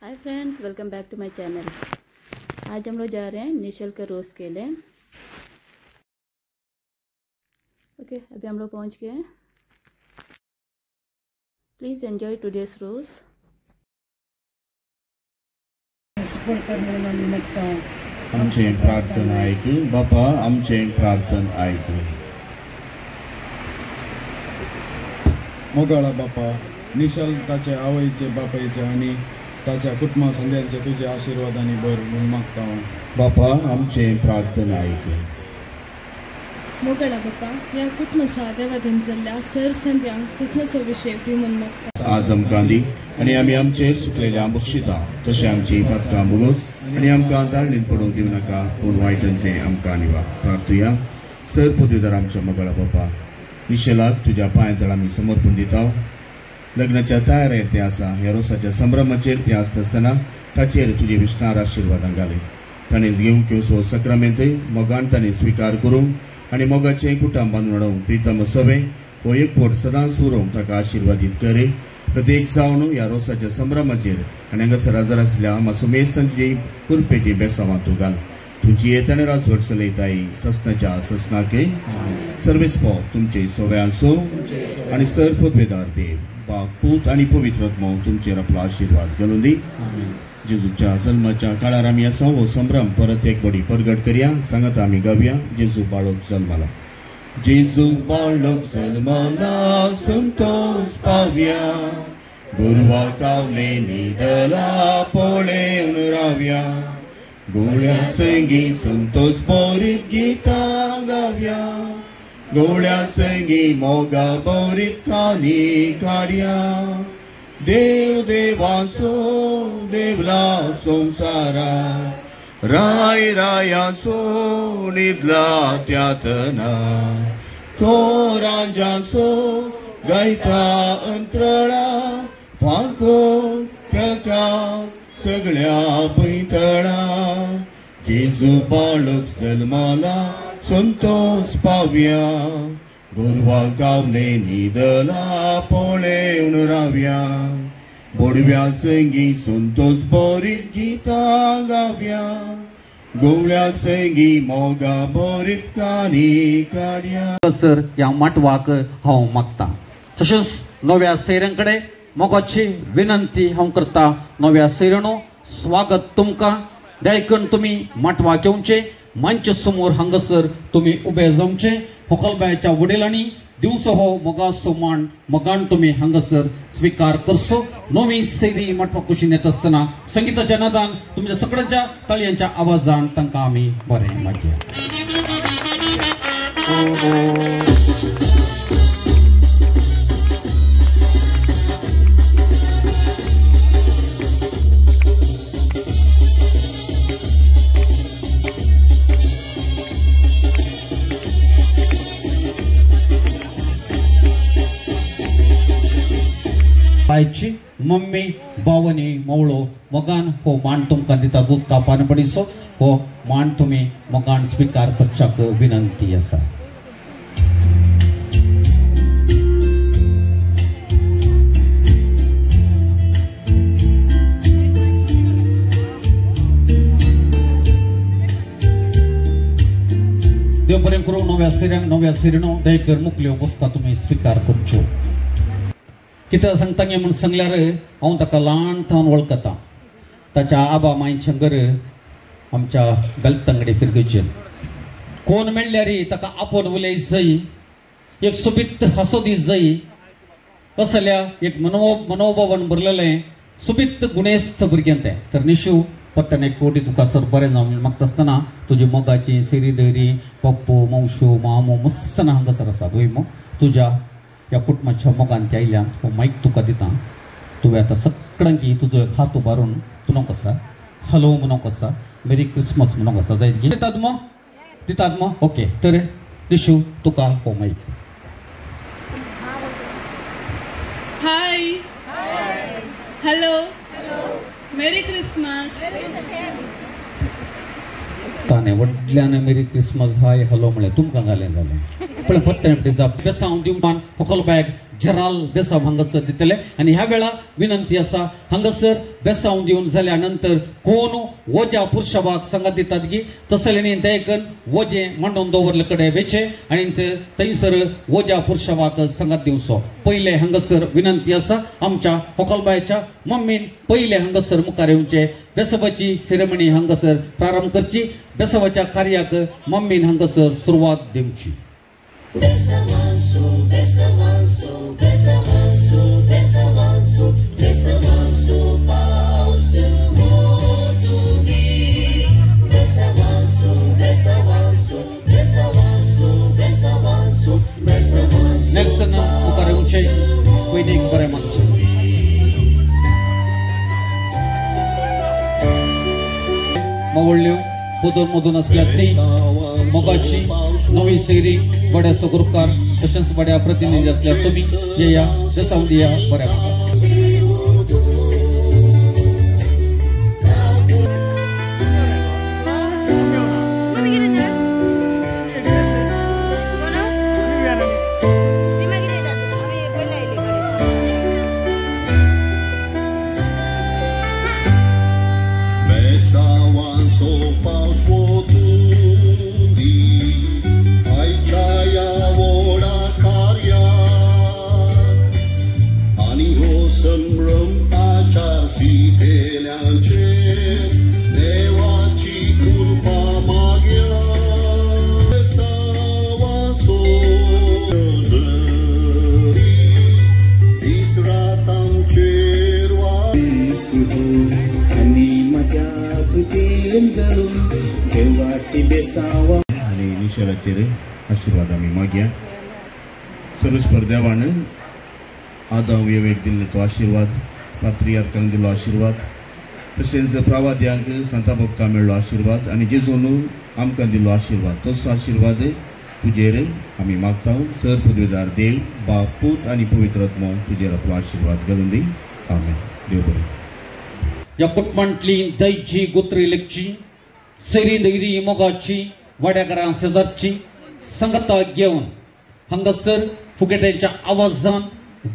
High friends, welcome back to my channel. आज हम लोग जा रहे हैं निशल के रोज़ के लिए। ओके, अभी हम लोग पहुंच गए हैं। प्लीज़ एंजॉय टुडेस रोज़। आमचे प्रार्थना ऐक बापा, आमचे प्रार्थना ऐक। मोगाळा बापा, निशल ताच्या आवयचे बापायचे आणि ताच्या कुटुंबा संध्यांचे तुझे आशीर्वादाने भर म्हणून मागता बापा, आमचे प्रार्थना ऐक। मोगाळा बापा, या कुटुंबाच्या देवाधीन जाल्ल्या सर संध्यांक ससनसो विशय ती म्हणून मागता। आज आमकां दी आणि आमी आमचे सुकलेल्या बक्षिता तशें आमची पातकां भोगोस आणि आमकां ताळणीत पडूंक दिवं नाका, पूण वायटन तें आमकां निवा। प्रार्थुया। सर पदवीधर आमच्या मोगाळा बापा, निशेलाक तुज्या पांयां आमी समर्पण दिता। लग्नाच्या तयारेर ते आसा, ह्या रोसाच्या संभ्रमाचेर ते आसता आसतना ताचेर तुजे विस्तार आशिर्वादां घाले। ताणें घेवंक येवचो सक्रमेंत मोगान ताणें स्विकार करूंक आनी मोगाचें कुटुंब बांदून हाडूंक प्रितम सवे हो एकपोट सदांच उरोवंक ताका आशिर्वादीत करे। प्रत्येक जावन ह्या रोसाच्या संभ्रमाचेर आनी हांगासर हजर आसल्या मासुमेस्तान तुजे कुरपेची बेसांवां तूं घाल। तुमची येताना राजवट चलयताय ससनाच्या ससनाके सर्वेस्पो तुमचे सवे आसूं आनी सर पदवेदार देव बाप, पूत आणि पवित्र आत्मा तुमचेर आपलो आशीर्वाद घालून दी। जेजूच्या जल्माच्या काळार आमी आसा हो संभ्रम परत एक बडी परगट करया। सांगात आमी गावया, जेजू बाळक जल्माला, जेजू बाळक जल्माला, संतोष पावया, गुरवा कावले निदला पळेवन रावया, गोळ्या संगी संतोष बोरीत गितां गावया, गोळ्या संगी मोगा बोरीत कानी काढया, देव देवाचो देवला संसारा, राय रायाचो निदला त्यातना, तो राजाचो गायता अंतरळा, फाको प्रकाश सगळ्या पैतळा, जेजू बाळक जल्माला, संतोष पावया, गोरवा गावले निदला पळेवन रावया, बोडव्या संगी संतोष बोरीत गितां गावया, गोवळ्या संगी मोगा बोरीत कानी काढया। सर ह्या माटवाक हांव मागता। तशेंच नव्या सैऱ्यांकडे मोगाची विनंती हांव करता। नव्या सैरणो, स्वागत तुमकां। देखून तुम्ही माटवाक येवचे, मंच समोर हांगासर तुम्ही उबे जावचे। होकलबायच्या वडिलांनी दिवचो हो मोगाचो मान मोगान तुम्ही हांगासर स्वीकार करचो। नवी सैरी माटवा कुशीन येत आसतना संगीताच्या नादान तुमच्या सगळ्यांच्या ताळयांच्या आवाजान तांकां आमी बरें मागया। बायची मम्मी बावनी मवळो मोगान हो मान तुमकां दिता। दूध कापान पडिचो हो मान तुम्ही मोगान स्वीकार करच्याक विनंती आसा। देव बरें करूं। नव्या सैऱ्यांक नव्या सैरीणो दयकर मुखल्यो बसका तुम्ही स्वीकार करच्यो। कितें सांगता गे म्हूण सांगल्यार हांव ताका ल्हानथावन वळखता। ताच्या आबा मायचें घर आमच्या गलतंगडे फिरगेचेर। कोण मेळ्ळ्यार ताका आपोवन उलय जाय, एक सोबीत हांसो दी जाय, असल्या एक मनोभावान भरलेलें सोबीत गुणेस्त भुरगें तें। तर निशू पट्टन एक कोटी तुका सर बरें जावं म्हूण मागता आसतना तुजी मोगाची सेरी धैरी पप्पू मौशू मामू मस्सन हांगासर आसात। वय मो तुज्या या कुटुंबाच्या मोगान त्या आयल्यान हो मायक तुका दिता। तुवें आतां सगळ्यांकी तुजो एक हात उबारून तुनोंक आसा, हॅलो म्हणोंक आसा, मेरी क्रिसमस म्हणोंक आसा। जाय दितात मो, दितात मो? ओके, तर दिशू तुका हो मायक। हाय, हॅलो, मेरी क्रिसमस। ताणें व्हडल्यान मेरी क्रिसमस हाय हॅलो म्हळें तुमकां घालें जालें। पण पत्ते जाप बेसांव दिवपान होकलबायक जराल बेसाव हांगासर दितले आणि ह्या वेळा विनंती असा हांगासर बेसाव दिवन जाल्यानंतर कोण वजा पुरुषाबाग सांगात दितात की तसलेनी तेकन वजे मांडून दवरले कडे वेचे आणि थंयसर वजा पुरुषाबाग सांगात दिवचो पहिले हांगासर विनंती असा आमच्या होकलबायच्या मम्मीन पहिले हांगासर मुखार येवचे बेसावाची सेरेमनी हांगासर प्रारंभ करची बेसावाच्या कार्याक मम्मीन हांगासर सुरुवात दिवची Besavansu, besavansu, besavansu, besavansu, besavansu, pausu motumi. Besavansu, besavansu, besavansu, besavansu, besavansu. Next na mukhar yeवचे वैदिक बरे मागचे मवळ्यो पोदोर मधून असल्यात ती मोगाची नवी सैरी बड्या सगुरकार तशेंच बड्या प्रतिनिधी असल्यात तुम्ही येया बेसावून दिया बऱ्या आणि निशालाचे आशीर्वाद आम्ही मागया सर्व स्पर्धावान आदाव येवेक दिल्लो तो आशीर्वाद पात्रियार्कांक दिल्लो आशीर्वाद तशेंच प्रवाद्यांक संता भक्तांक मेळ्ळो आशीर्वाद आनी जेजून आमकां दिल्लो आशीर्वाद तोच आशीर्वाद तुजेर आमी मागता सर पदवीदार देव बाप पूत आनी पवित्र आत्मो तुजेर आपलो आशीर्वाद घालून दी आमेन देव बरें या कुटुंबांतली दैची गोत्री लेखची सैरी दैरी मोगाची वाड्याकारां शेजारची संगता घेवन हांगासर फुगेट्यांच्या आवाजान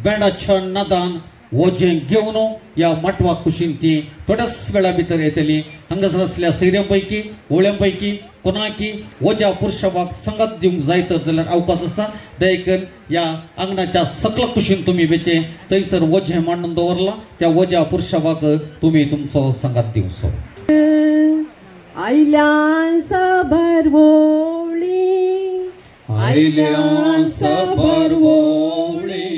बँडाच्या नादान वजें घेवन या माटवा कुशीन ती थोड्याच वेळा भितर येतली हांगासर असल्या सैऱ्यां ओळ्यां कोणाकी वजा पुरुषाबाग संगत दिवंक जाय तर जाल्यार अवकाश आसा देखून या आंगणाच्या सकल कुशीन तुम्ही वेचे थंयसर वजें मांडून दवरला त्या वजा पुरुषाबाग तुम्ही तुमचो संगत दिवचो आयल्यान सबरवोळी आयल्यान सबरवोळी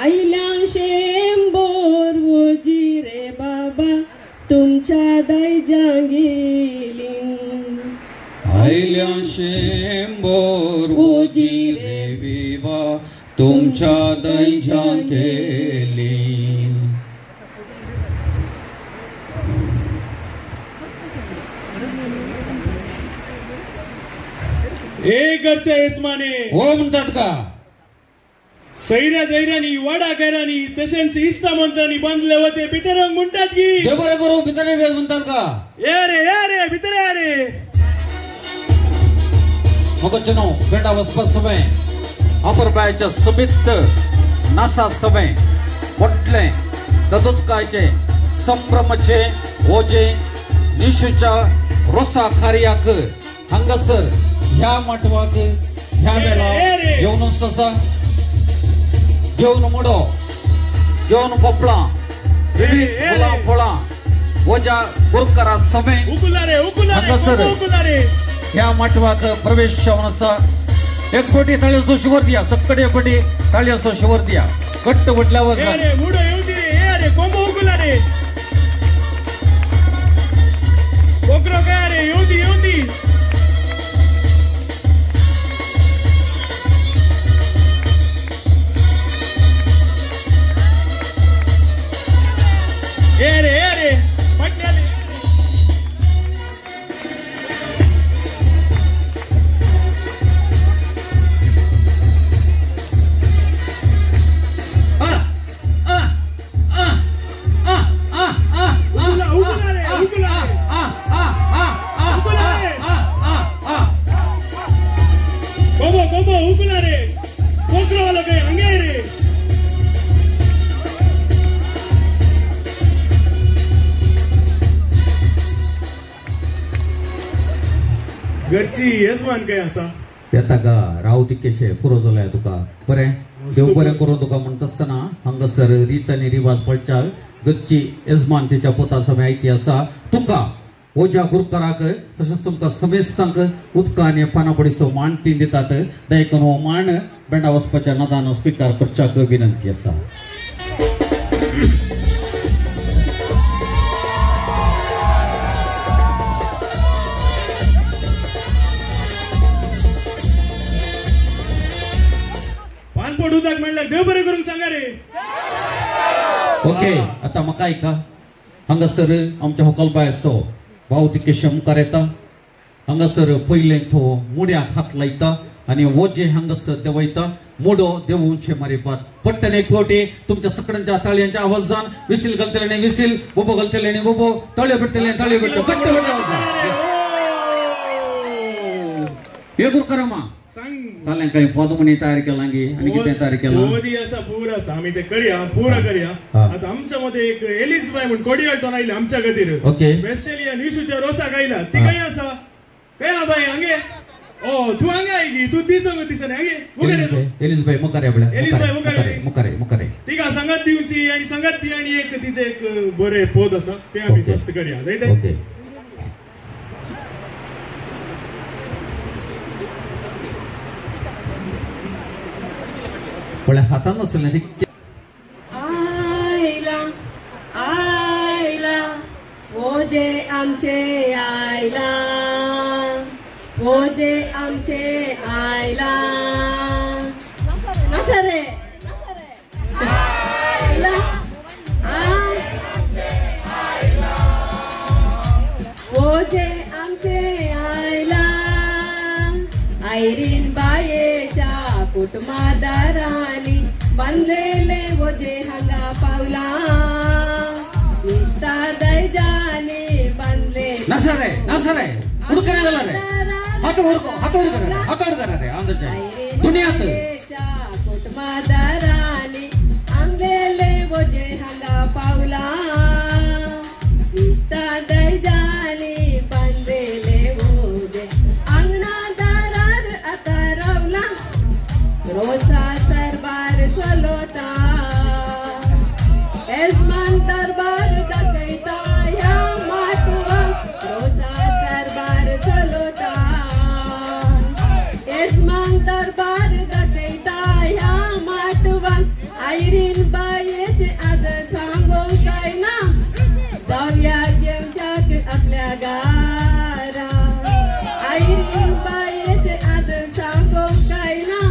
आयल्यान शेंबोर वजी रे बाबा तुमच्या दैजां गेली आयल्यान शेंबोर वजी रे विवा तुमच्या दैजां गेली एक घरच्या येसमाने हो म्हणतात का सैऱ्या दैऱ्यांनी वाडा गैरांनी तशेंच इष्टा मंत्रांनी बांधले वचे भितरंग म्हणतात की देवरे करू भितरे वेळ म्हणतात का ए रे भितर या रे मग जनो बेटा वसपत समय अपर बायच्या समित नासा समय वटले तसंच कायचे संभ्रमचे ओजे निशूच्या रोसा कार्याक हांगासर ह्या मठवाक ह्या वेळा येऊन तसा घेऊन मोडो घेऊन पोपळा फळा वजा गुरुकारा समय हांगासर ह्या मठवाक प्रवेश असा एक कोटी ताळ्यांचो शिवर दिया सक्कड एक कोटी ताळ्यांचो शिवर दिया कट्ट वटल्यावर Como, ukulare, pokrolo ke angere. घरची येजमान काय असा येता का राव तिकेशे पुरो जालाय तुका बरें देव बरें करूं तुका म्हणटा आसतना हांगासर रीत आनी रिवाज पळच्या घरची यजमान तिच्या पोता समय आयती आसा तुका ओजा गुरुकाराक तशेंच तुमकां समेस्तांक उदका आनी पानां पडिसो मांड ती दितात दयकून हो मांड बेंडा वचपाच्या नदान स्विकार करच्याक विनंती आसा. पानपोट उदक म्हणल्यार देव बरें करूंक सांगा रे. ओके आता म्हाका ऐका हांगासर आमच्या होकलबायचो भाव तिकेश मुखार येता. हांगासर पयलें तो मुड्याक हात लायता आनी वोजे हांगासर देवयता. मुडो देव उंचे मारिपात पट्टन एक फावटी तुमच्या सगळ्यांच्या ताळयांच्या आवाजान विसील घालतले विसील बोबो घालतले बोबो तळे भेटतले तळे भेटले पट्ट हे गुरुकारा मा कालें काही पदमणी तयार केला आणि कितें तयार केला मोदी असा पूर आसा आमी ते करया पूरा करया. आता आमच्या मध्ये एक एलिझबाई म्हणून कोडियाल्टोन आयले आमच्या खातीर. ओके स्पेशली निशूच्या रोसाक आयला ती काय आसा काय बाई हांगे ओ तू हांगे आयगी तू दिसंग दिसने हांगे मुखार एलिझबाई मुखार आपल्या एलिझबाई मुखार मुखार तिका संगत दिवची आणि संगत ती आणि एक तिचे एक बरे पद आसा ते आमी फस्ट करया जायते. ओके पळय हातान नसले ती आयला आयला ओजे आमचे आयला ओजे आमचे आयला नसरे आयला ओजे आमचे आयला आयरीन बायेच्या कुटुंबादारांनी बांधलेले ओझे हांगा पावला निस्ता दैजाने बांधले नसरे हुडकने गेला रे हातावर करा रे आंध्रच्या दुनियात कुटुंबादारांनी आणलेले ओझे हांगा पावला निस्ता दैजाने बांधलेले ओझे अंगणादारार आता रावला रोसा सरबार चलोता यजमान दरबार दाखयता ह्या माटवान रोसा सरबार चलोता यजमान दरबार दाखयता ह्या माटवान आयरीन बायेचे आज सांगूंक काय ना जाऊया जेवच्याक आपल्या गारा आयरीन बायेचे आज सांगूंक काय ना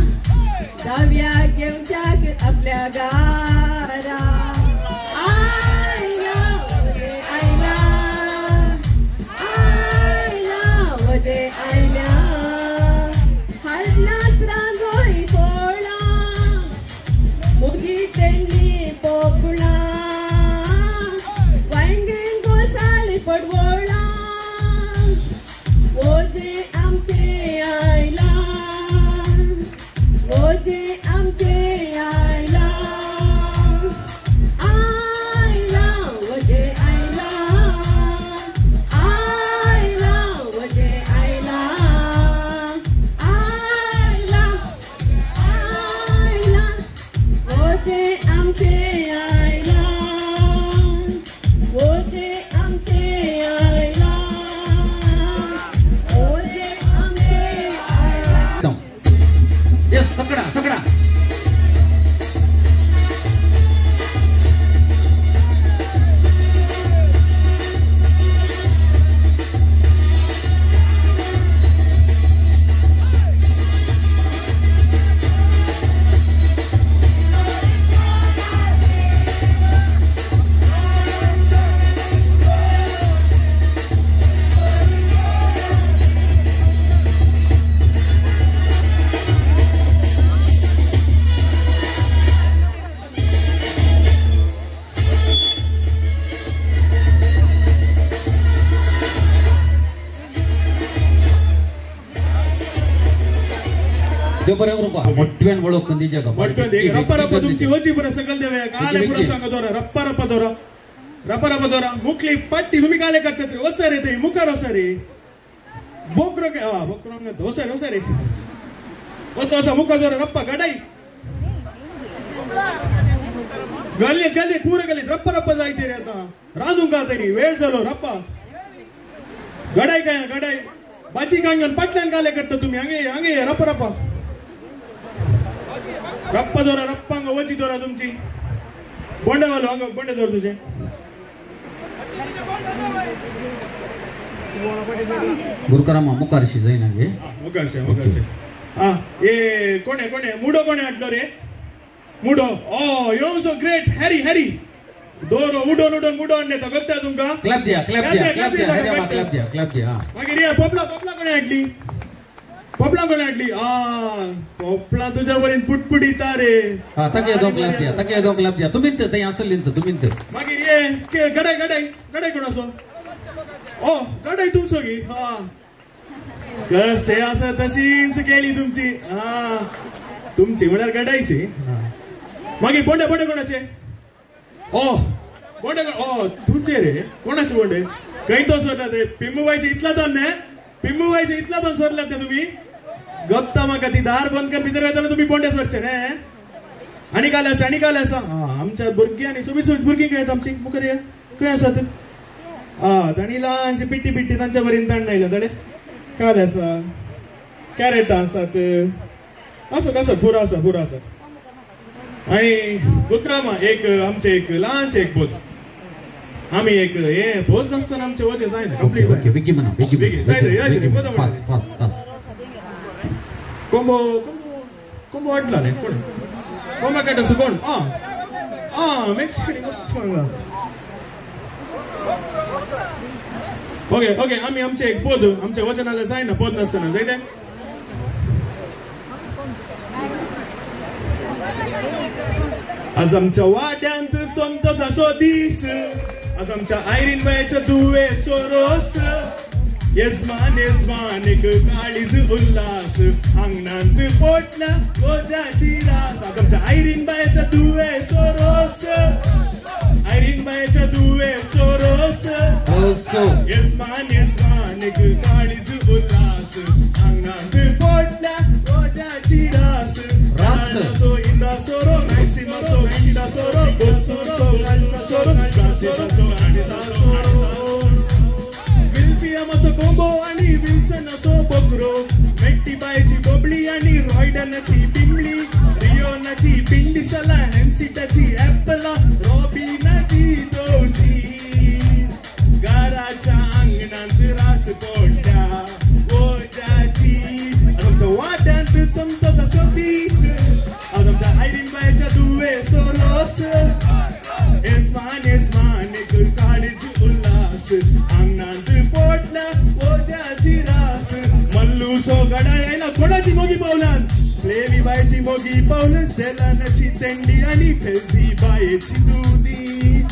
जाऊया घेऊच्याक आपल्या गारा आयला आयला आयला वजे आयल्या हळनात रांगोळी पोळा मुगी तेंडी पोपळा वांगेन गोसाळी पडवळा ओझे आमचे आयला ओझे आमचे आयला आयला ओझे आयला आयला ओझे आयला आयला आयला ओझे आमचे आयला ओझे आमचे आयला ओझे आमचे आयला. यस सगळा सगळा मोठ्यान वळख निजे रप्पा रप्पा तुमची वची पुरा सगळं देऊया काले पुरा सांगा दोरा रप्पा रप्पा दोरा मुखली पट्टी तुम्ही काले करतात रे वसरे ते मुखार वसरे बोकरो के बोकरो दोसा रे वचो मुख जोर रप्पा गडाई गल्ली पूर गल्ली रप्पा जायचे रे आता रांदून का तरी वेळ झालो रप्पा गडाई काय गडाई बाजी कांगन पटल्यान काले करता तुम्ही हांगे रप्पा दोरा रप्पांग वची दोरा तुमची बोंडे वालो हांगा बोंडे दोर तुझे गुरुकारामा मुखारशी जाईना गे मुखारशे ये कोणे मुडो कोणे हाडलो रे मुडो यो सो ग्रेट हॅरी दोरो उडोन मुडो हाडले तो करता तुमका क्लॅप दिया क्लॅप दिया मागीर ये पोपला कोणे हाडली पोपला तुझ्या वरीन पुटपुडीता रे तके दो क्लॅप दिया तुम्ही ते असली तुम्ही मागीर ये गडाई कोण असो गडाई तुमचो गी कसे असा तशीच केली तुमची तुमची म्हळ्यार गडायची मागीर बोंडे कोणाचे बोंडे तुझे रे कोणाचे बोंडे काही तो सोडला ते पिम्मूबाईचे इतला तो सोडलात ना तुम्ही गप्ता म्हाका ती दार बंद कर भितर येताना तुम्ही बोंडे सोडचे न्हे आनी काले आसा आमच्या भुरगीं आनी सुबीत भुरगीं खेळत आमची मुखार या खंय आसात तांणी ल्हानशी पिट्टी तांच्या वरीन ताण नायला ताडे काले आसा कॅरेटां आसात असो पुरो आसा आणि गुत्रामा आमचे एक ल्हानशे एक पोत आम्ही एक हे पोच नासतना आमचे वचे जायना कंप्लीट बेगी म्हणा फास्ट कोंबो वाटला रे कोण कोंबा काटासो कोण मेक्सिकन मस्त ओके आम्ही आमचे एक पोद आमच्या वचनाला जायना पोद नासतना जायते आज आमच्या वाड्यांत संतोषाचो दीस आज आमच्या आयरीन बायच्या दुवे सोरोस येजमान एक काळीज उल्हास अंगणांत पोटला गोजाची रास आज आमच्या आयरीन बायच्या दुवे सोरोस येजमान एक काळीज उल्हास अंगणांत पोटला गोजाची रास रासो इंदा सोरो मॅक्सिमसो इंदा सोरो गोसोरो गालसा सोरो गासेसा सोरो विल्फियमसो कोंबो आणि विल्सनसो बोकरो मेट्टी बायची बोबली आणि रॉयडनची बिमली रियोनाची पिंडिसला हॅन्सिटाची ॲपला रॉबिनाची दोशी घराच्या अंगणात रास पोट्या गोजाची आमच्या वाट्यांत संतोषाचो दीस आज आमच्या आयरीन बायच्या दुवे सोरोस येजमान एक काळीज उल्हास अंगणांत पोटला ओजाची रास मल्लूसो गडा यायला कोणाची मोगी पावलान प्लेवी बायची मोगी पावलन स्टेलानाची तेंडी आणि फेसी बायची दुधी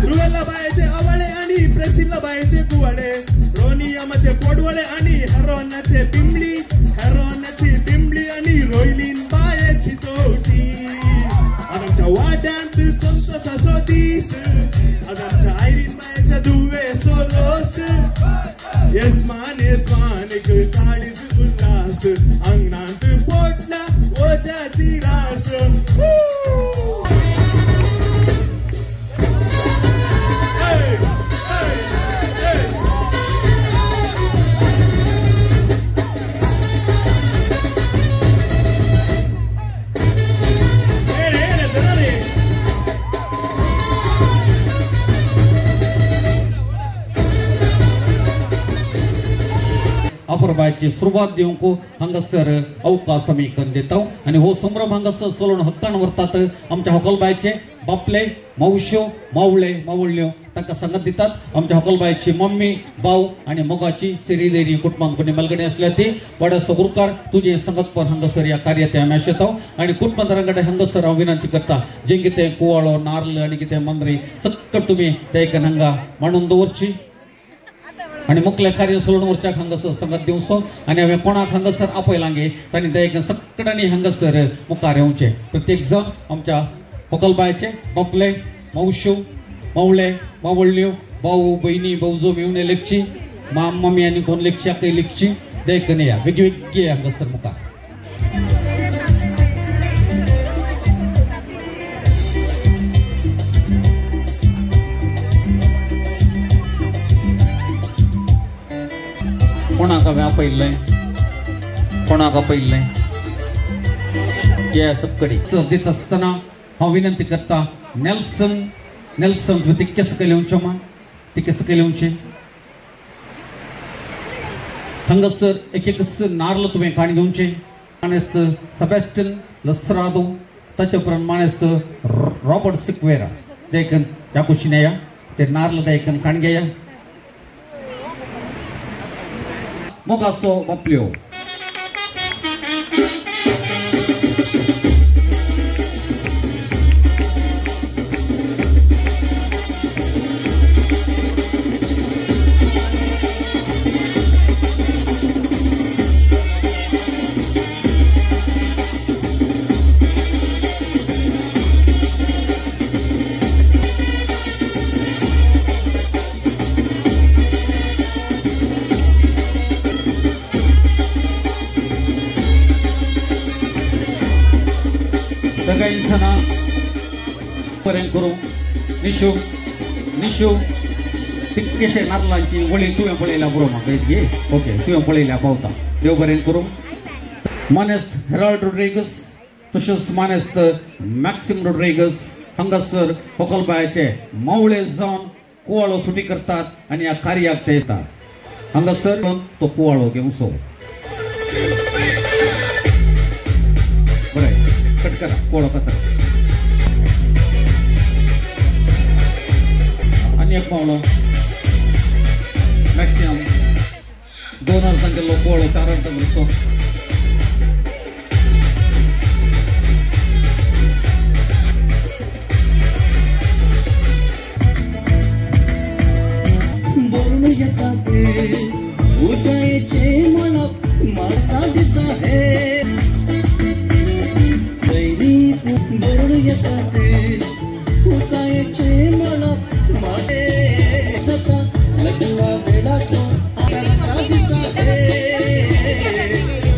रुगेला बायचे आवळे आणि प्रेसिला बायचे कुवाडे रोनियमाचे पोडवळे आणि हेरोनाची बिंबली आणि रोयलीन बायची तोशी आज आमच्या वाड्यांत संतोषाचो दीस आज आमच्या आयरीन बायच्या दुवे सोरोस येजमान एक काळीज उल्हास अंगणांत पोटला ओजाची रास अप्रबायची सुरुवात देऊंक हांगासर अवकाश आमी करून दिता आणि हो संभ्रम हांगासर सोलून हक्कान व्हरतात आमच्या हॉकलबायचे बापले मावश्यो मावळ्यो तांकां संगत दितात आमच्या हॉकलबायची मम्मी भाऊ आणि मोगाची सिरी देरी कुटुंबांक कोणी मलगणी असल्या ती वाड्याचो गुरुकार तुझे संगत पण हांगासर या कार्यात आमी आशेता आणि कुटुंबांतरांकडे हांगासर हांव विनंती करता जे कितें कुवाळो नारळ आणि कितें मंदरी सकट तुम्ही त्या एका हांगा मांडून दवरची आणि मुखले कार्य सोडून वरच्या हांगासर संगत दिवचो आणि हांवें कोणाक हांगासर आपयलांगे तांणी त्या एक सक्कडांनी हांगासर मुखार येवचे प्रत्येक जण आमच्या हॉकलबायचे बापले मावश्यो मावळे मावळ्यो भाऊ बहिणी भाऊजो मेळून लेखची मम्मी आणि कोण लिक्षा काही लिखची देखणे या वेगवेगळी हंगसर मुका कोणाका व्यापयलंय कोणाका पडलंय या सबकडे देत असताना हा विनंती करता नेल्सन तुम्ही ते कसं केले मा ते कसं केले हंगसर एक नारळ तुम्ही काण घेऊनचे माणेस्त सबॅस्टन लसरादो त्याच्यापर्यंत माणेस्त रॉबर्ट सिक्वेरा देखन या कुशीने या ते नारळ देखन काण घ्या मोगासो बापल्यो सगळ्यांना पर्यंत करू निशू तितकेशे नारळांची वळी तुवें पळयल्या बरो म्हाका घे ओके तुवें पळयल्या पावता देव बरें करूं मानेस्त हेराल्ड रोड्रिगस तशेंच मानेस्त मॅक्सिम रोड्रिगस हांगासर होकलबायाचे मावळे जावन कुवाळो सुटी करतात आनी ह्या कार्याक ते येतात हांगासर तो कुवाळो घेवचो बरें कट करा कुवाळो करा आणि एक पावलो मॅक्सिमम 2 अर्जांचे कुवाळो 4 अर्जां करचो बरून येतात उसायचे मला मासा दिसा हे बैरी बरून येतात उसायचे मला माटे सता लगवा बेला सो रसा दिसा हे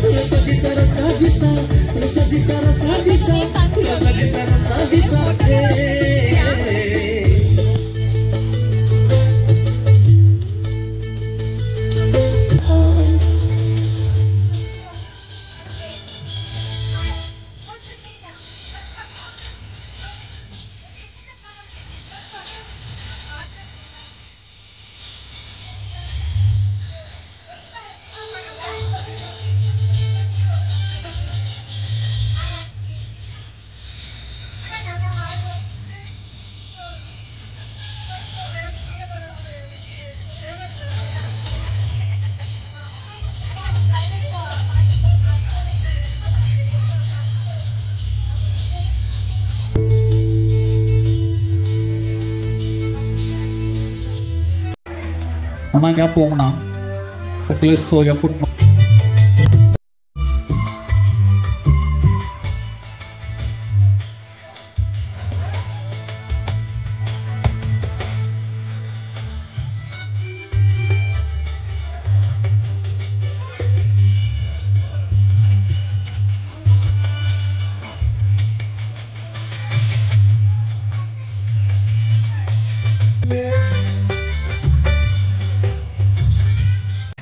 रसा दिसा रसा दिसा रसा दिसा रसा दिसा रसा दिसा रसा दिसा हे Anaknya pungna, peklis soya pun.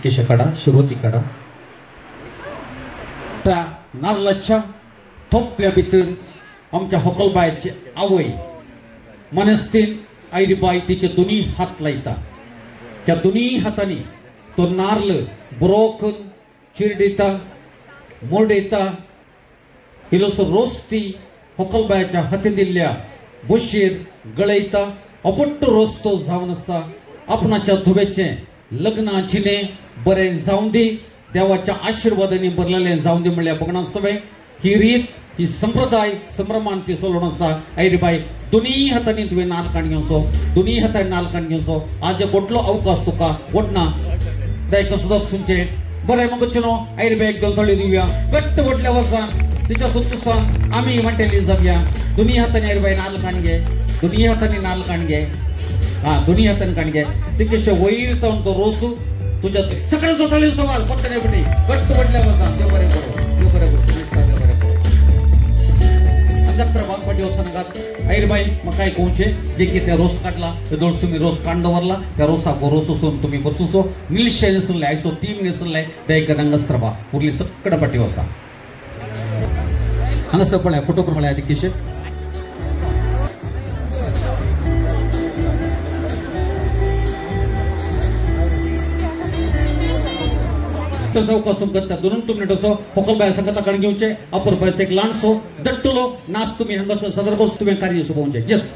केशकडा सुरुवातीकडा त्या नारळाच्या थोपल्या भितर आमच्या होकलबायची आवय मनस्तीन आईबाई तिचे दोन्ही हात लायता त्या दोन्ही हातांनी तो नारळ ब्रोकन चिरडिता मोडयता इलोसो रोस ती होकलबायच्या हाती दिल्ल्या बशीर गळयता अपट्ट रोस तो जावन आसा आपणाच्या धुवेचे लग्नाचीने बरें जावं दी देवाच्या आशीर्वादांनी भरलेले जावं दी म्हणल्यार बघणार सवय ही रीत ही संप्रदाय संभ्रमान ती चलोवन आसा आईबाई दोन्ही हातांनी तुवें नाल काण घेवचो दोन्ही हातांनी नाल काण घेवचो आज व्हडलो अवकाश तुका वडना दायक सुद्दां सुंचे बरें मग न्हू आईबाई एकदम थोडी दिवया घट्ट व्हडल्या वर्सान तिच्या सुतुसान आमी म्हणटेली जावया दोन्ही हातांनी आईबाई नाल काण घे दोन्ही हातांनी नाल काण घे दोन्ही हातांनी काण घे तिकेशे वयर जावन तो रोस तुझ्या सगळं स्वतःला सवाल पत्ता नाही पडली गट्ट पडल्या बघा ते बरे करो अंगत्र भाग पडली संघात ऐरबाई मग काय कोणचे जे की त्या रोस काढला ते दोन तुम्ही रोस कांडवरला त्या रोसा रोस असून तुम्ही बरसुसो निलशय नसरलाय सो टीम नसरलाय त्या एक रंगसरबा उरली सकड पट्टी वसा हंगसर पळ्या फोटो करून पळ्या अधिकेश चौकासून गत्ता दोन तुमने टसो होकल बाय संगताकडे घेऊनचे अपर बायचे एक लांडसो दट्टुलो नाच तुम्ही हंगस सदरबोस तुम्ही कार्य सो पोहोचे यस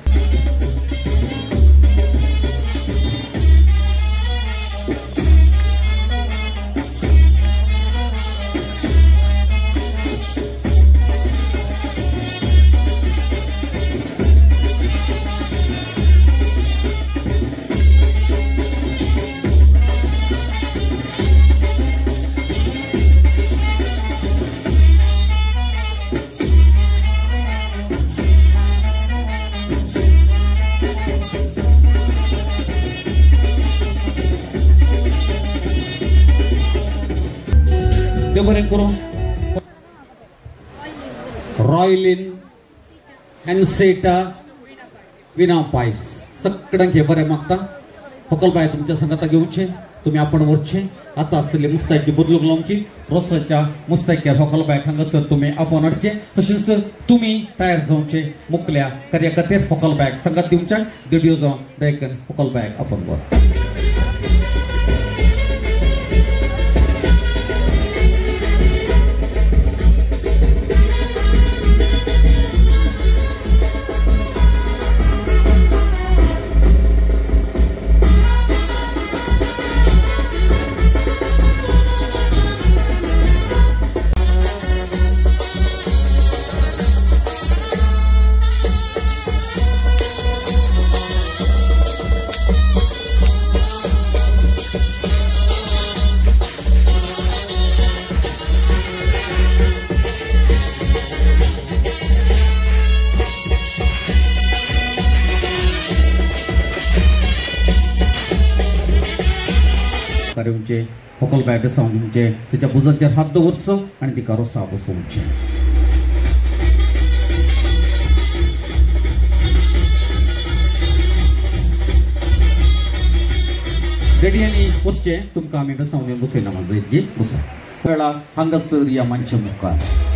रॉयलिन हॅन्सेटा विना पायस सगळं घे बरे मागता होकल बाय तुमच्या संगता घेऊनचे तुम्ही आपण वरचे आता असलेले मुस्ताकी बदलूक लावची रोसाच्या मुस्ताकीर होकल बाय हांगासर तुम्ही आपण अडचे तसेच तुम्ही तयार जाऊनचे मुकल्या कार्य खातीर होकल बायक संगत दिवच्या व्हिडिओ जाऊन दायकन होकल बायक आपण वर होकल बॅग सांगूचे त्याच्या बुजांचेर हात दवरचो आणि तिका रोसा बसोवचे रेडी आणि बसचे तुमकां आमी बसवून बसयना माझा इतकी बसा वेळा हांगासर या मंच मुखार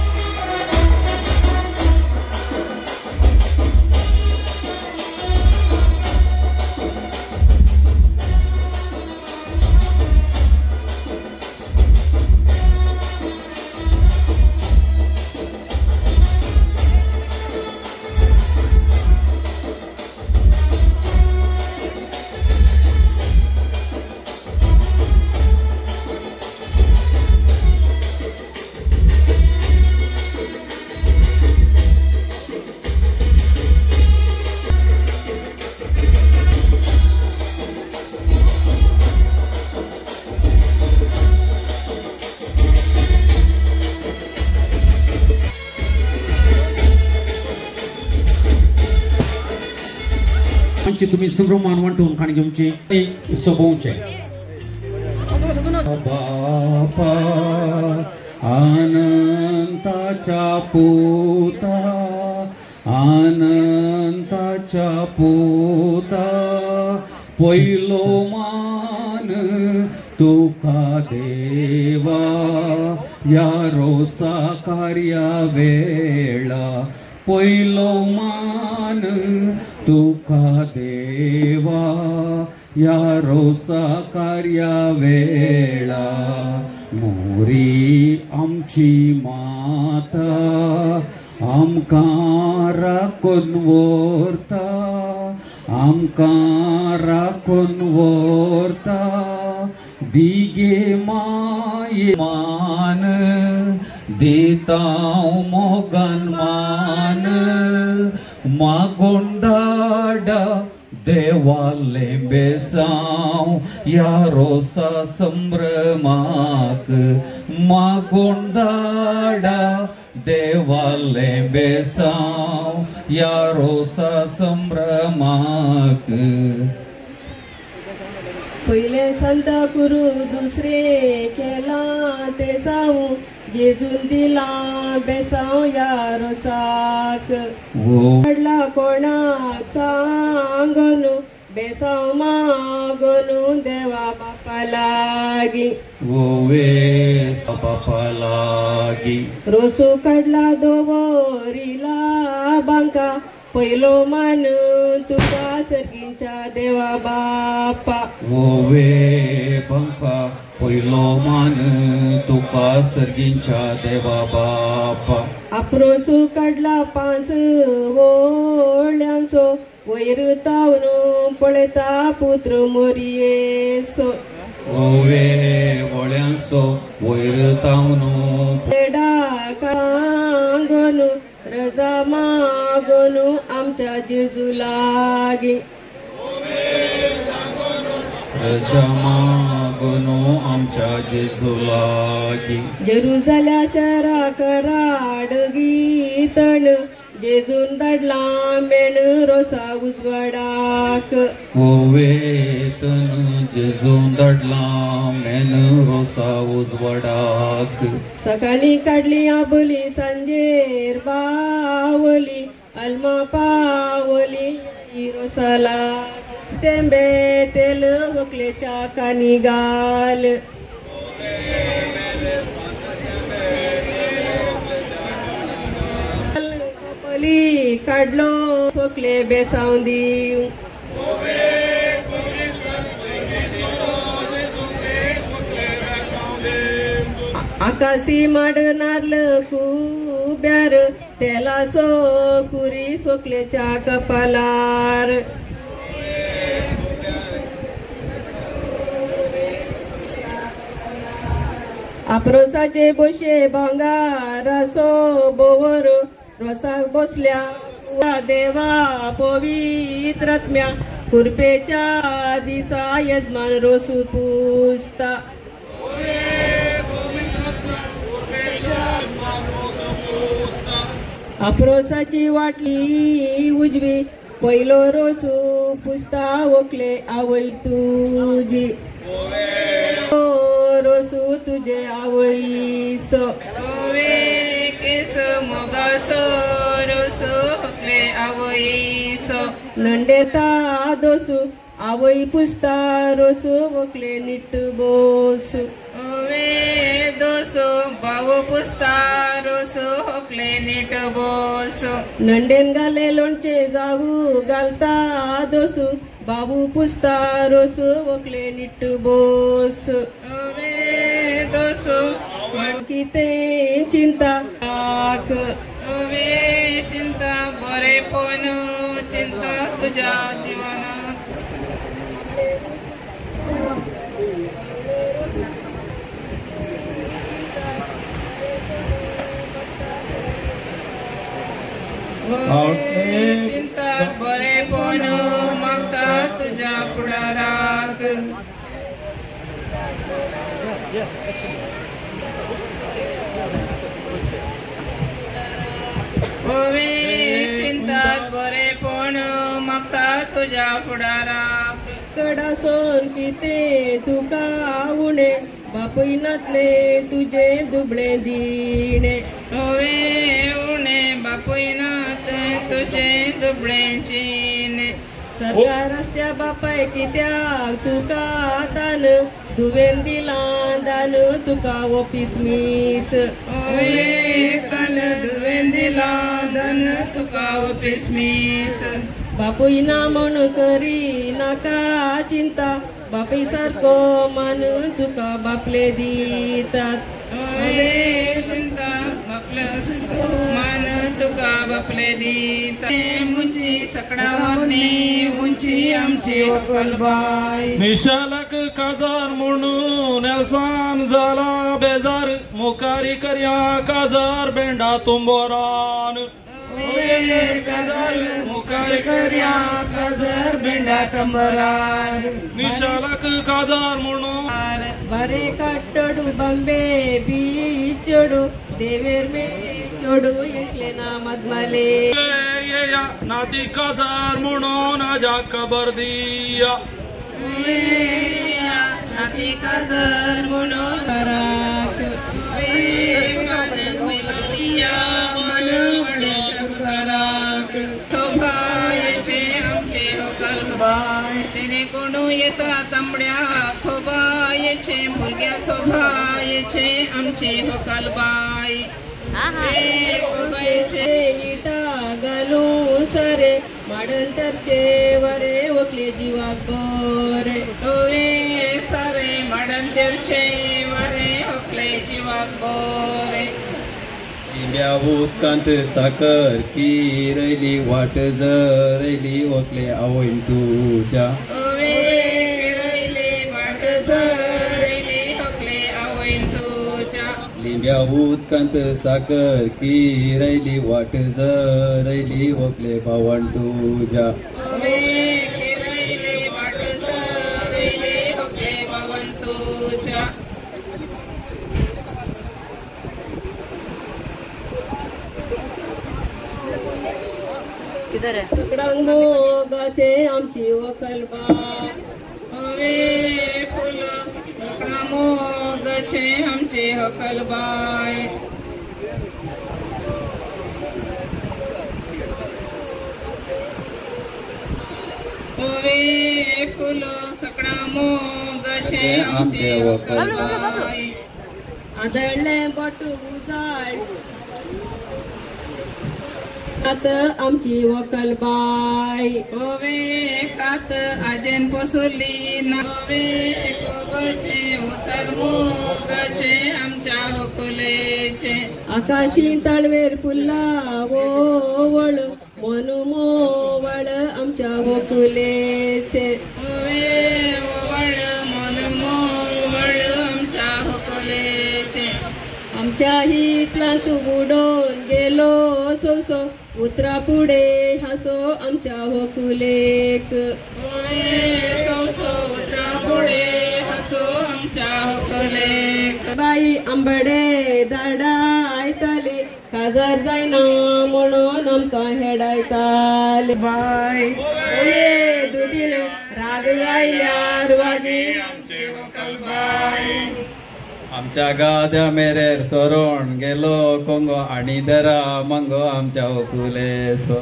तुम्ही सुब्रमान वाटून खाण घेऊनची सोबवचे बापा अनंताच्या पोता अनंताच्या पोता पहिलो मान तुका देवा या रोसा कार्या वेळा पहिलो मान तुका देवा या रोसा कार्या वेळा मोरी आमची माता आमकां राखून व्हरता आमकां राखून व्हरता दिगे माये मान देता मोगन मान मागून धाडा देवाले बेसांव या रोसा संभ्रमाक मागून धाडा देवाले बेसांव या रोसा संभ्रमाक पहिले संत गुरु दुसरे केला ते साऊ जेजून दिला बेसाव या रोसाक पडला कोणाक सांगनू बेसाव मागनू देवा बापा लागी बापा लागी रोसू काढला दोवरीला बांका पहिलो मान तुका सर्गींच्या देवा बापा बंका पहिलो मान तुका सर्गींच्या देवा बापा आप्रोसू काढला पांच होळ्यांचो वयर तावनू पळता पुत्र मोरयेसो वळ्यांचो वयर तावनू पेडा कांगनू रजा मागनू आमच्या जेजू लागी रजा मागनू आमच्या जेजू लागी जेरुसल्या शहरा कराड गीतण जेजून दडला मेण रोसा उजवाडाक वेतन जेजून दडला मेन रोसा उजवडाक सकाळी काढली आबोली सांजेर बावली अल्मा पावली रोसाला तेंबे तेल वकलेच्या कानी गाल काढलो सोकले बेसाव दिव आकाशी माडनारल खुब्यार तेला सो कुरी सोकलेच्या कपालार आप्रोसाचे बोशे भांगारासो बोवर रोसाक बसल्या देवा पवित्रात्म्या खुरपेच्या दिसा यजमान रोसू पुजता आप्रोसाची वाटली उजवी पहिलो रोसू पुजता वकले आवय तुझी रोसू तुझे आवयस केस मोगासो रोसो हकले आवयस नंडेता दोसू आवय पुजता रोसू वकले निट बोसू दोसो बावो पुजता रोसो हकले निट बोसू नंडेन घाले लोणचे जाऊ घालता दोसू बाबू पुजता रोसू वकले निट बोस दोसो किते चिंता चिंता बरे पण चिंता तुझ्या जीवनात चिंता बरे पण मागता तुझ्या फुडाराक चिंता बरे पण मागता तुझ्या फुडाराक कडासोन किते तुका उणे बापयनातले तुझे दुबळे दिणे उणे बापयनात तुझे दुबळे चिने सरकार रस्त्या बापाय कित्याक तुका दान दुवेन दिला दान तुका ऑफिस मिस काल दुवेन दिला दान तुका ऑफिस मिस बापूय ना म्हण करी नाका चिंता बापय सारको मान तुका बापले दितात चिंता बापले मान तुका बापले दितात मुंची सकडावरनी उंची आमची वकलबाई निशालक काजार म्हणून एलसान झाला बेजार मोकारी कर्या काजार बेंडा तुंबोरान मुखार कर्या काजार बेंडा तंबरान निशालक काजार म्हणून बरे काटडू बंबे बी चढू देवेर मे चढू एकले ना मधमाले नाती काजार म्हणून आजा खबर दिया नाती काजर म्हणून कराक दिया मन कराक शोभायचे आमचे होकलबाय तिने कोणू येता तांबड्या खोबायचे भुरग्या शोभायचे आमचे होकलबाय इटा घालू सरे माडंतरचे वरे ओकले जीवा गोरे ओवे सरे माडंतरचे वरे ओकले जीवा गोरे लिंब्या उदकांत साकर की रयली वाट जरयली ओकले आवयन तुझ्या ओवे रयली वाट जरयली ओकले आवयन तुझ्या लिंब्या उदकांत साकर की रयली वाट जरयली ओकले भावण तुझ्या रयली वाट जरयली ओकले भावण तुझ्या किधर है मोगाचे आमची वकलबाय ओवे फुल मोगाचे आमचे हकलबाय ओवे फुल सकळा मोगाचे आमचे वकलबाय आदळले बटू उजाड कात आमची वकलबाय ओवे कात आजेन पोसुली नवे कोबचे उतर मोगाचे आमच्या होकलेचे आकाशी तळवेर फुल्ला ओवळ मनू मोवळ आमच्या होकलेचे ओवे ओवळ मनू मोवळ आमच्या होकलेचे आमच्या हितला तू बुडोन गेलो सोसो उतरा पुढे हसो आमच्या होकुलेक सोसो उतरा पुढे हसो आमच्या होकुलेक बाई आंबडे दाडा आयताली काजार जायना म्हणून आमकां हेडायताले बाय दुदीन राग आयल्यार वागी आमचे होकलबाय आमच्या गाद्या मेरेर सोरोण गेलो कोंगो आणि दरा मंगो आमच्या होकुलेसो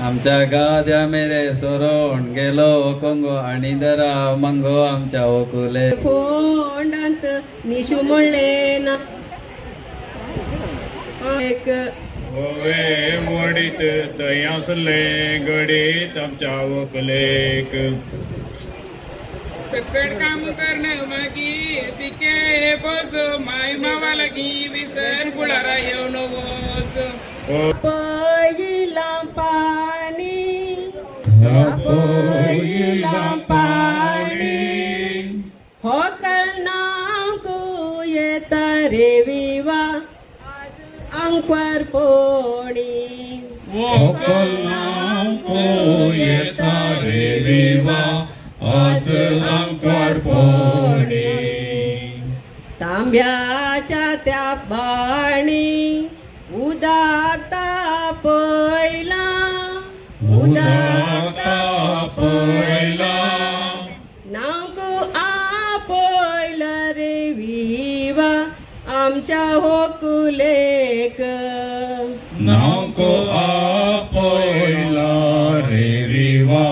आमच्या गाद्या मेरे सोरोण गेलो कोंगो आणि दरा मंगो आमच्या होकुले फोंडांत निशू म्हणले ना एक ओवे वडीत दयासले गडीत आमच्या होकुलेक सकट काम करणं मागी तिके बस माय मावा लगी विसर बुळारा येऊन बस पहिला पाणी होकल नाम को येता रे विवा अंक्वर पोणी होकल नाम को येता रे विवा आज अंक्वर पोणी तांब्याच्या त्या पाणी उदाता पहिला नाको आपयला रे विवा आमच्या होकुलेक नाको आपयला रे विवा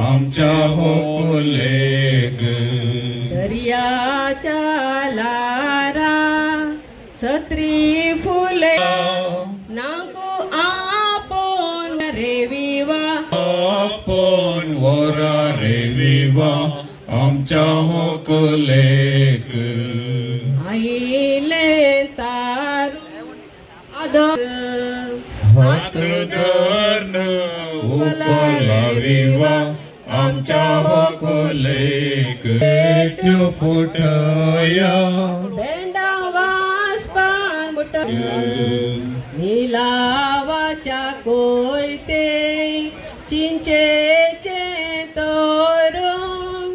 आमच्या होकुलेक दर्याच्या लारा सत्री फुले नाको आपण रे विवा आपण वरा रे विवा आमच्या होकुलेक आईले तार आदर हात धरण उपला विवा आमच्या होकुलेक फुटया बेंडा वासपान मुठ निलावाच्या कोयते चिंचेचे तोरण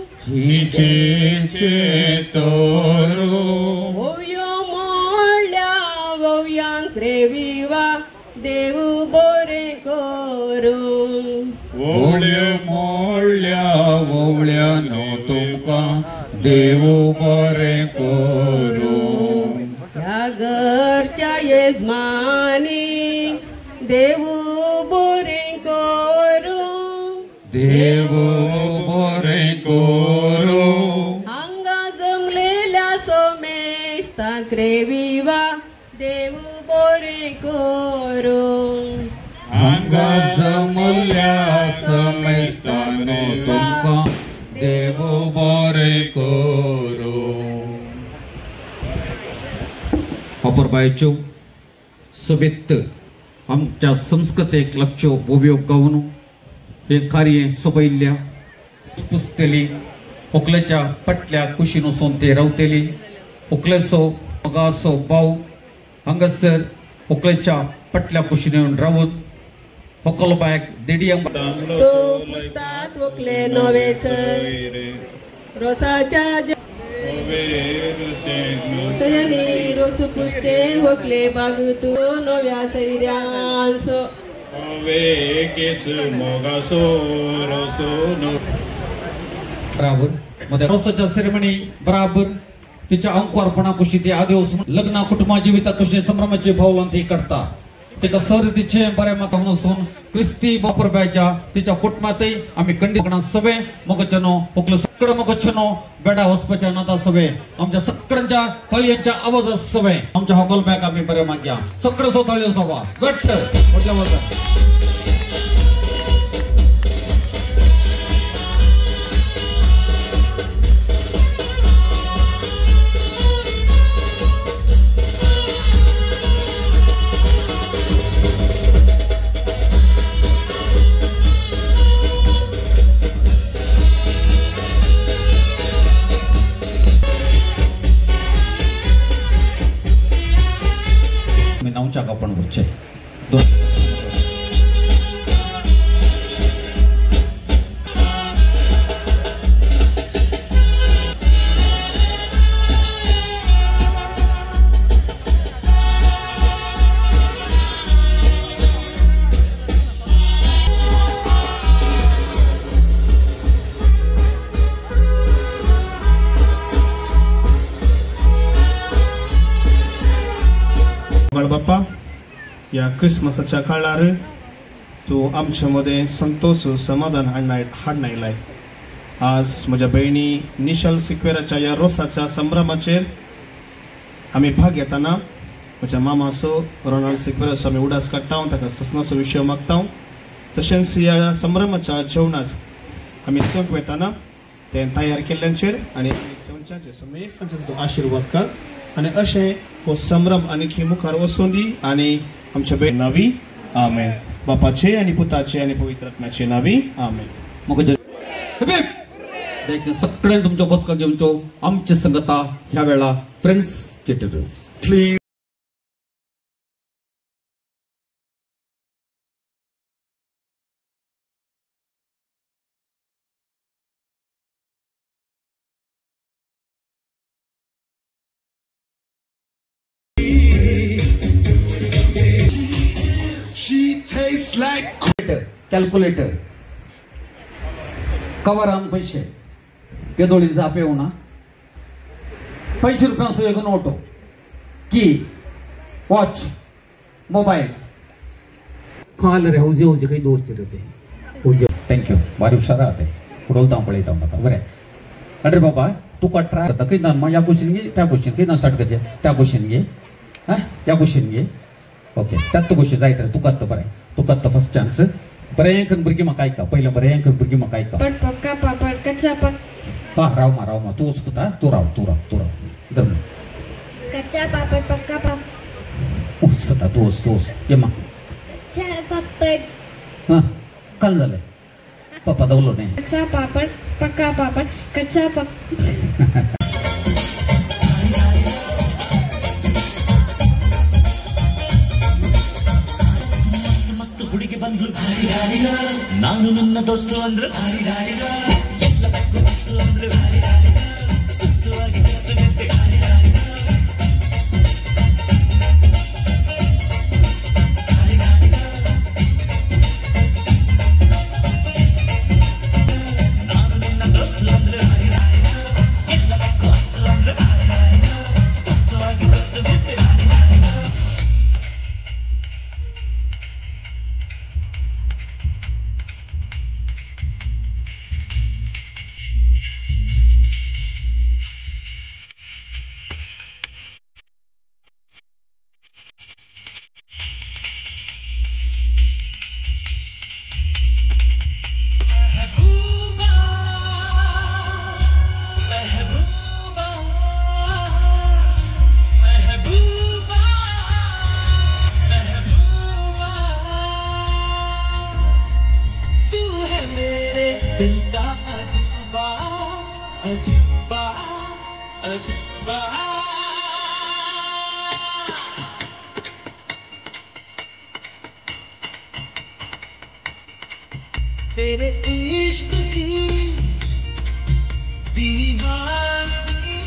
तोरू ओव्यो मोडल्या ओव्यांक रे विवा देव बोरे करू ओवळ्या मोडल्या ओवळ्यानो तुमकां देव बरें करूं. ह्या घरच्या येजमानी देव बरें करूं. देव बरें करूं. हांगा जमलेल्या सोमेस्तांक रे विवा देव बरें करूं. हांगा जमल्या समेस्तानो तुमकां देव बरें करूं. वापरबायच्यो सोबेत आमच्या संस्कृतेक लागच्यो बोबयो गावन हे कार्य सोबयल्ल्या पुसतली. व्हंकलेच्या पटल्या कुशीन वचून ते रावतली. व्हंकलेचो मगाचो भाव हांगासर व्हंकलेच्या पटल्या कुशीन येवन रावून व्हंकल बायक देडयांक तो पुस्तात व्हंकले नवे सर रोसाच्या सयनी रोस पुस्ते व्हंकले बाग तू नव्या सैर्यांसो केस मोगासो रोसो बराबर मध्ये रोसाच्या सेरेमनी बराबर तिच्या अंकुरपणा कुशी ते आदी वचून लग्ना कुटुंबा जिविता कुशी संभ्रमाचे भावलां ती करता. तिका सर तिचे बरें म्हाका वचून क्रिस्ती बापूरबायच्या तिच्या कुटुंबातय आमी खंडीत सवे मोगचनो व्हंकले सगळे मोगचनो बेडा वचपाच्या नादा सवे आमच्या सगळ्यांच्या तळयांच्या आवाजात सवे आमच्या व्हंकलबायक आमी बरें मागया. सगळे सो तळयो सवा घट्ट म्हटल्या वचत नावच्या आपण वरचे बाप्पा या क्रिसमसाच्या काळार तू आमच्यामध्ये संतोष समाधान हाडनायलाय. आज म्हज्या बहिणी निशल सिक्वेराच्या या रोसाच्या संभ्रमाचेर आमी भाग घेताना म्हज्या मामाचो रोनाल्ड सिक्वेराचो आमी उडास काडटा. ताका ससनाचो विशय मागता. तशेंच ह्या संभ्रमाच्या जेवणात आमी चक वेताना ते तयार केल्ल्यांचेर आनी सवचांचे समेस्तांचे तूं आशिर्वाद कर आणि अशें हो संभ्रम आणखी मुखार वचूं दी आनी आमच्या नावी आमेन. बापाचे आनी पुताचे आनी पवित्र आत्म्याचे नावी आमेन. सगळ्यांनी तुमच्या बसका घेवच्यो आमची संगता ह्या वेळा फ्रेंड्स केटरर्स प्लीज. कॅल्क्युलेटर कवरान पैसे केदोळी जापे होना 500 रुपयांचो एक नोटो की वॉच मोबाईल काल रे हुजे हुजे काही दवरचे रे ते हुजे. थँक्यू बारी हुशार राहते उडवता पळयता म्हाका बरें. अरे बाबा तुका ट्राय करता खंय ना ह्या क्वेश्चन घे त्या क्वेश्चन खंय ना स्टार्ट करचे त्या क्वेश्चन घे ह्या क्वेश्चन घे ओके त्यात क्वेश्चन जायत रे तुका बरें तुका फर्स्ट चान्स बरें करून भुरगीं म्हाका आयका पयलें बरें करून भुरगीं म्हाका आयका. पक्का पापड कच्चा हा राव मा तू वचता तू राव धर्म कच्चा पापड पक्का पापड वचता तू वच ये मा कच्चा पापड हा काल जालें पप्पा दवलो न्ही. कच्चा पापड पक्का पापड कच्चा पक ಹುಡುಗಿ ಬಂದ್ಲು ಭಾರಿ ಗಾಡಿಗ ನಾನು ನನ್ನ ದೋಸ್ತು ಅಂದ್ರೆ ಭಾರಿ ಗಾಡಿಗ ಎಲ್ಲ ಬೆಕ್ಕು ವಸ್ತು ಅಂದ್ರೆ ಭಾರಿ ಗಾಡಿಗ ಸುತ್ತುವಾಗಿ ಸುತ್ತು ನಿಂತೆ ಭಾರಿ ಗಾಡಿಗ दिल का अजूबा अजूबा अजूबा तेरे इश्क की दीवानी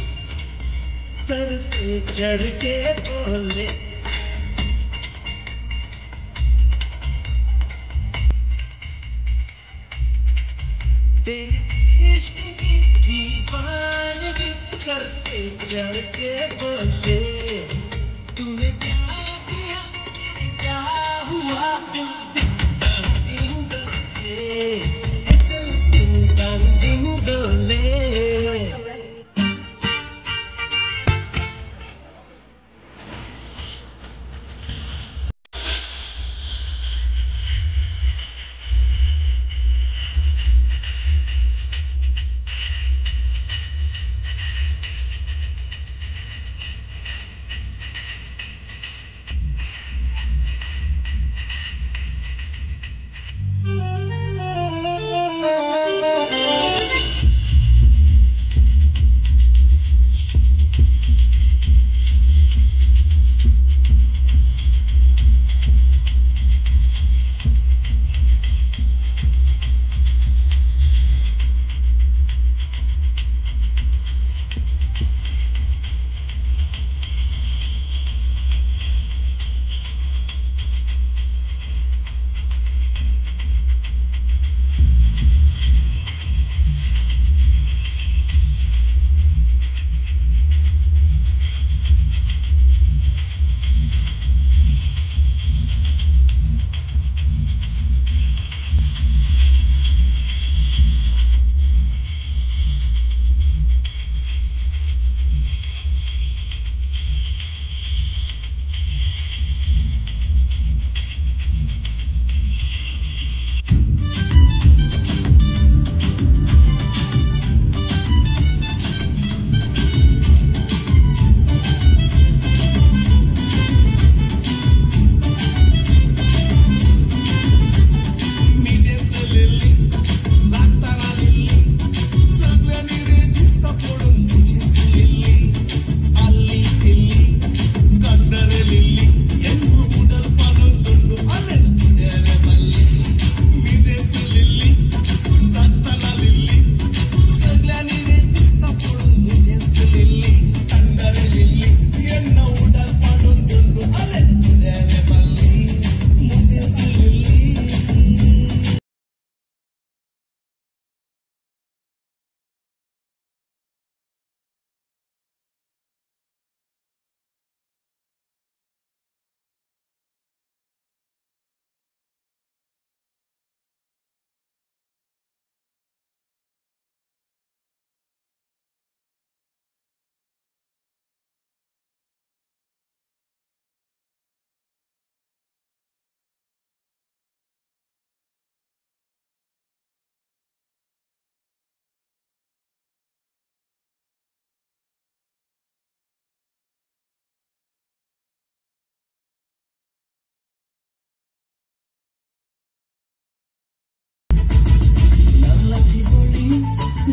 सर पे चढ़ के बोले तेरे इश्क की दीवानी सर पे चढ़ के बोले तूने क्या किया क्या हुआ दिल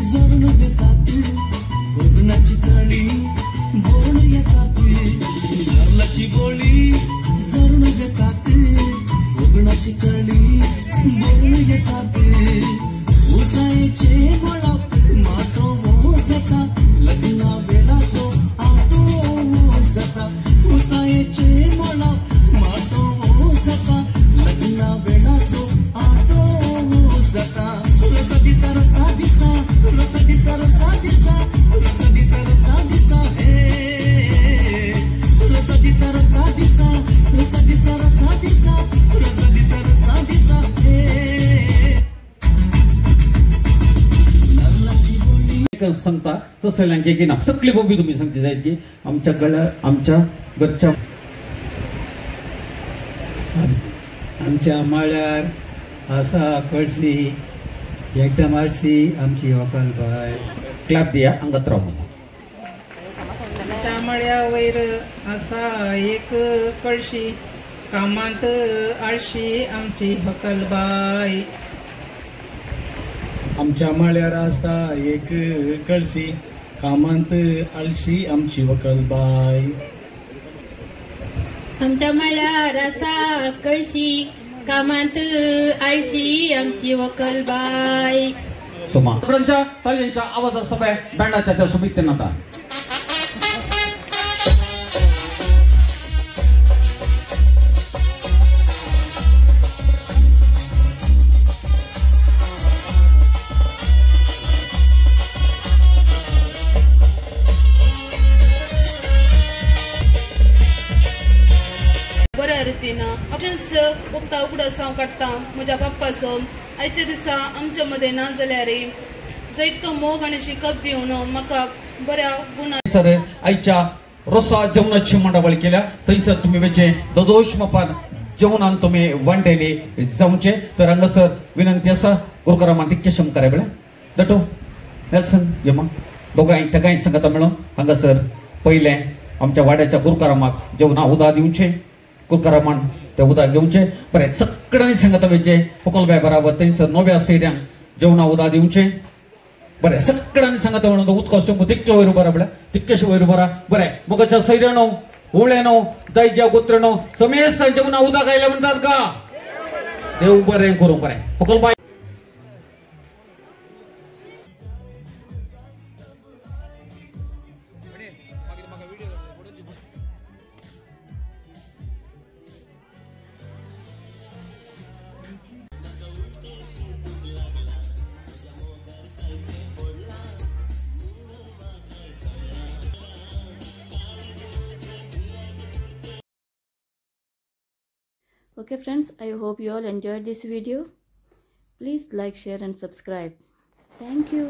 जणू येतात कोकणाची तळी बोल येतात नारळाची बोली जणू येतात कोकणाची तळी बोल येतात उसायचे गोळाप मातो वोसता लग्ना वेळा सो आतो वोसता उसायचे गोळाप मातो वोसता लग्ना वेळा सो आतो वोसता रसदिसा रसदिसा रसदिसा रसदिसा रसदिसा रसदिसा हे रसदिसा रसदिसा रसदिसा रसदिसा रसदिसा रसदिसा हे सांगता तसं लांगे की ना सगळे बघी तुम्ही सांगते जायत की आमच्या गळ्या आमच्या घरच्या आमच्या माळ्यार आसा कळशी एकदम आरसी आमची वकाल बाय क्लॅप दिया अंगात राहू आमच्या मळ्या वयर आसा एक कळशी कामांत आळशी आमची हकलबाई आमच्या माळ्यार आसा एक कळशी कामांत आळशी आमची वकलबाई. आमच्या माळ्यार आसा कळशी कामांत आळशी आमची वकलबाई. सोमा सगळ्यांच्या ताल्यांच्या आवाजासोबत बँडाच्या त्या सुबिकतेन आता बऱ्या रितीनं अशेंच उगता उगडास हांव काडटा म्हज्या बाप्पाचो. आयच्या दिसा आमच्या मदें ना जाल्यार जायतो मोग आनी शिकप दिवन म्हाका बऱ्या गुणा सर आईच्या रोसा जेवणाची मंडळी केल्या थंयसर तुम्ही वेचे दोदोश मापान जेवणान तुम्ही वांटेले जाऊचे. तर हांगासर विनंती आसा गुरुकारामान तितकेशम कराय बेळा दटो नेल्सन येमा दोगांय तेगांय सांगता मेळून हांगासर पयले आमच्या वाड्याच्या गुरुकारामाक जेवणा उदा दिवचे. गुरुकारामान ते उदा घेवचे. बरें सगळ्यांनी सांगता वेचे पकोलबाय बराबर थंयसर नव्या सैऱ्यांक जेवणा उदा दिवचे. बरें सगळ्यांनी सांगता म्हणून उदकोस तुमकां तितके वयर बरा बेळा तितकेशे वयर बरा. बरें मुगाच्या सैऱ्यानो उळेनो दैज्या गोत्रेनो समेस्त जेवणा उदा गायल्या म्हणटात का देव बरें करूं. बरें पकोलबाय Okay friends, I hope you all enjoyed this video. Please like, share and subscribe. Thank you.